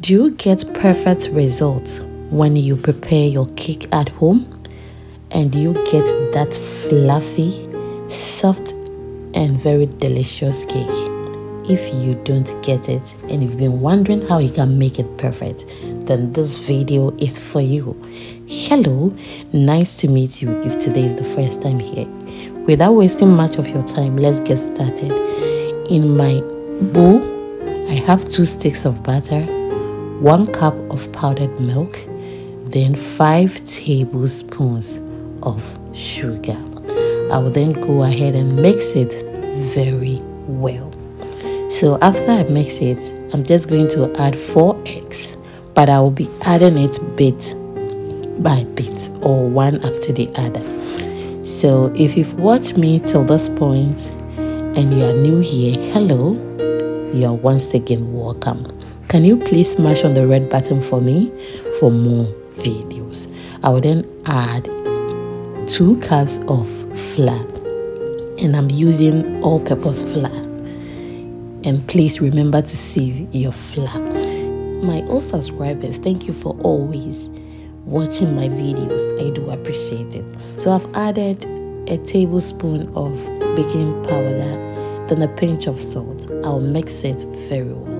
Do you get perfect results when you prepare your cake at home? And you get that fluffy, soft, and very delicious cake? If you don't get it and you've been wondering how you can make it perfect, then this video is for you. Hello, nice to meet you if today is the first time here. Without wasting much of your time, let's get started. In my bowl, I have 2 sticks of butter, 1 cup of powdered milk, then 5 tablespoons of sugar. I will then go ahead and mix it very well. So after I mix it, I'm just going to add 4 eggs, but I will be adding it bit by bit or one after the other. So if you've watched me till this point and you are new here, hello, you are once again welcome. Can you please smash on the red button for me for more videos? I will then add 2 cups of flour, and I'm using all-purpose flour. And please remember to sieve your flour. My old subscribers, thank you for always watching my videos. I do appreciate it. So I've added a tablespoon of baking powder, then a pinch of salt. I'll mix it very well.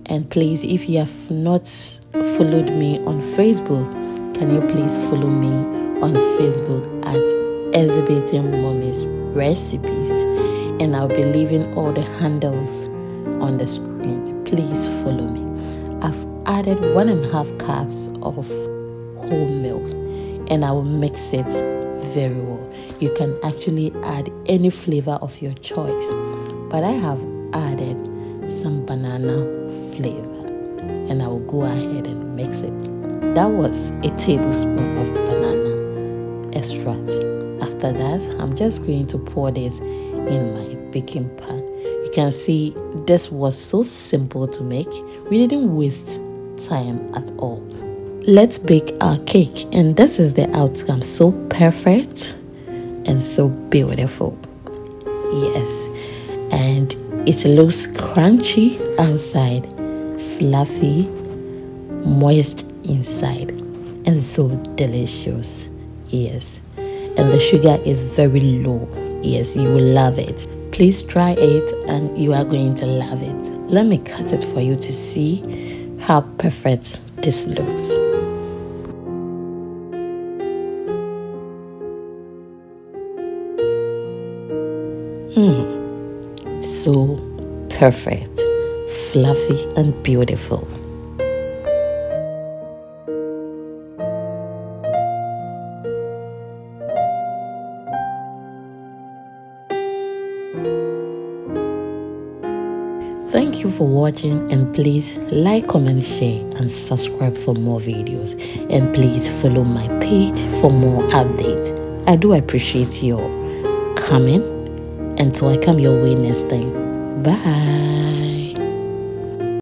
And please, if you have not followed me on Facebook, can you please follow me on Facebook at Exhibiting Mommy's Recipes? And I'll be leaving all the handles on the screen. Please follow me. I've added 1.5 cups of whole milk, and I will mix it very well. You can actually add any flavor of your choice, but I have added some banana flavor, and I will go ahead and mix it. That was a tablespoon of banana extract. After that, I'm just going to pour this in my baking pan. You can see this was so simple to make. We didn't waste time at all. Let's bake our cake, and this is the outcome. So perfect and so beautiful. Yes, and it looks crunchy outside, fluffy, moist inside, and so delicious. Yes, and the sugar is very low. Yes, you will love it. Please try it and you are going to love it. Let me cut it for you to see how perfect this looks. So perfect, fluffy and beautiful. Thank you for watching, and please like, comment, share and subscribe for more videos, and please follow my page for more updates. I do appreciate your comment. Until I come your way next time. Bye.